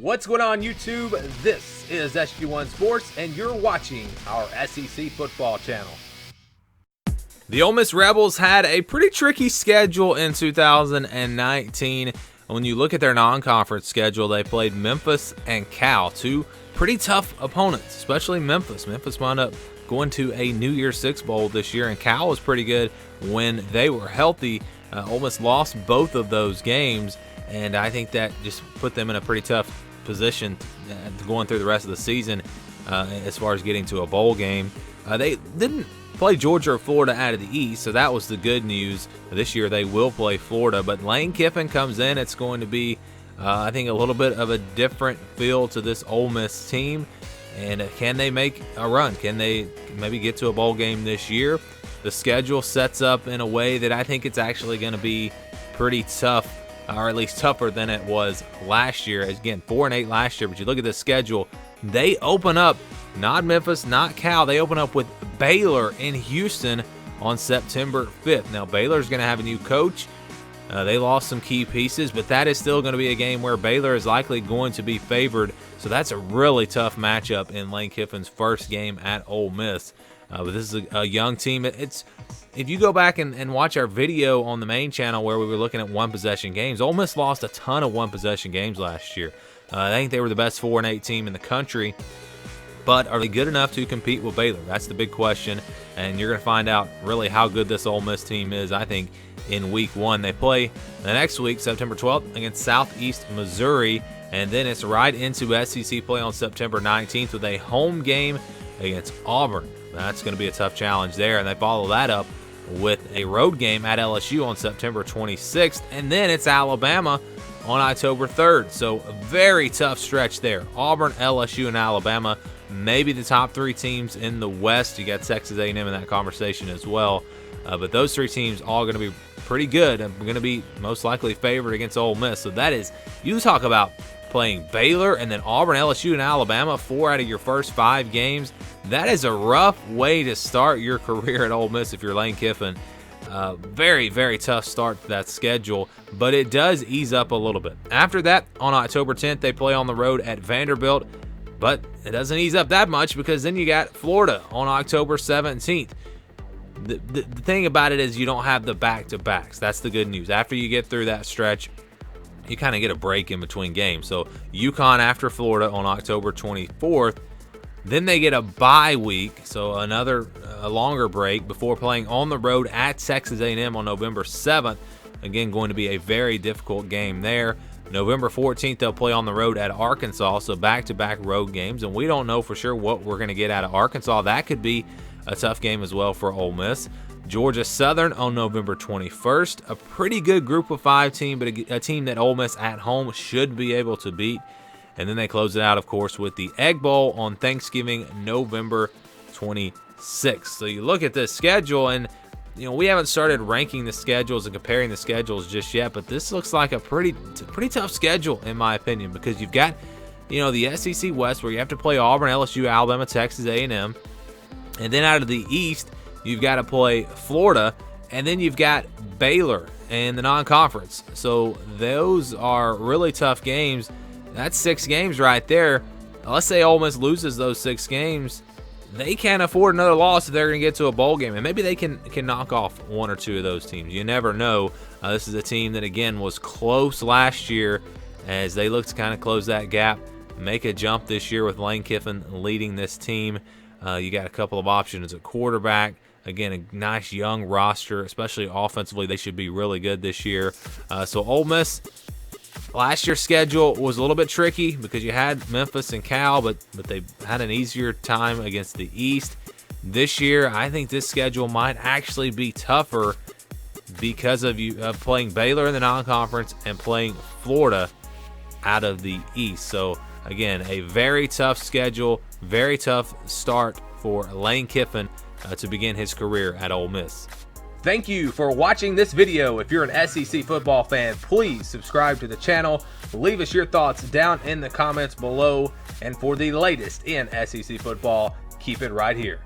What's going on, YouTube? This is SG1 Sports, and you're watching our SEC football channel. The Ole Miss Rebels had a pretty tricky schedule in 2019. When you look at their non-conference schedule, they played Memphis and Cal, two pretty tough opponents, especially Memphis. Memphis wound up going to a New Year's Six Bowl this year, and Cal was pretty good when they were healthy. Ole Miss lost both of those games, and I think that just put them in a pretty tough position going through the rest of the season as far as getting to a bowl game. They didn't play Georgia or Florida out of the East, so that was the good news. This year they will play Florida, but Lane Kiffin comes in. It's going to be, I think, a little bit of a different feel to this Ole Miss team. And can they make a run? Can they maybe get to a bowl game this year? The schedule sets up in a way that I think it's actually going to be pretty tough, or at least tougher than it was last year. Again, 4-8 last year, but you look at the schedule, they open up, not Memphis, not Cal, they open up with Baylor in Houston on September 5th. Now, Baylor's going to have a new coach. They lost some key pieces, but that is still going to be a game where Baylor is likely going to be favored. So that's a really tough matchup in Lane Kiffin's first game at Ole Miss. But this is a young team. If you go back and watch our video on the main channel where we were looking at one-possession games, Ole Miss lost a ton of one-possession games last year. I think they were the best 4-8 team in the country. But are they good enough to compete with Baylor? That's the big question, and you're going to find out really how good this Ole Miss team is, I think, in Week 1. They play the next week, September 12th, against Southeast Missouri, and then it's right into SEC play on September 19th with a home game against Auburn. That's going to be a tough challenge there, and they follow that up with a road game at LSU on September 26th, and then it's Alabama on October 3rd. So a very tough stretch there. Auburn, LSU, and Alabama, maybe the top three teams in the West. You got Texas A&M in that conversation as well. But those three teams all going to be pretty good and going to be most likely favored against Ole Miss. So that is, you talk about playing Baylor and then Auburn, LSU, and Alabama, 4 out of your first 5 games. That is a rough way to start your career at Ole Miss if you're Lane Kiffin. Very, very tough start to that schedule, but it does ease up a little bit. After that, on October 10th, they play on the road at Vanderbilt, but it doesn't ease up that much because then you got Florida on October 17th. The thing about it is you don't have the back-to-backs. That's the good news. After you get through that stretch, you kind of get a break in between games. So UConn after Florida on October 24th. Then they get a bye week, so a longer break before playing on the road at Texas A&M on November 7th. Again, going to be a very difficult game there. November 14th, they'll play on the road at Arkansas, so back-to-back road games. And we don't know for sure what we're going to get out of Arkansas. That could be a tough game as well for Ole Miss. Georgia Southern on November 21st. A pretty good Group of 5 team, but a team that Ole Miss at home should be able to beat. And then they close it out, of course, with the Egg Bowl on Thanksgiving, November 26th. So you look at this schedule, and we haven't started ranking the schedules and comparing the schedules just yet, but this looks like a pretty tough schedule, in my opinion, because you've got the SEC West where you have to play Auburn, LSU, Alabama, Texas A&M. And then out of the East, you've got to play Florida, and then you've got Baylor and the non-conference. So those are really tough games. That's 6 games right there. Let's say Ole Miss loses those 6 games. They can't afford another loss if they're going to get to a bowl game. And maybe they can knock off 1 or 2 of those teams. You never know. This is a team that, again, was close last year as they look to kind of close that gap, make a jump this year with Lane Kiffin leading this team. You got a couple of options at quarterback. Again, a nice young roster, especially offensively. They should be really good this year. So Ole Miss, last year's schedule was a little bit tricky because you had Memphis and Cal, but they had an easier time against the East. This year, I think this schedule might actually be tougher because of playing Baylor in the non-conference and playing Florida out of the East. So again, a very tough schedule, very tough start for Lane Kiffin to begin his career at Ole Miss. Thank you for watching this video. If you're an SEC football fan, please subscribe to the channel. Leave us your thoughts down in the comments below. And for the latest in SEC football, keep it right here.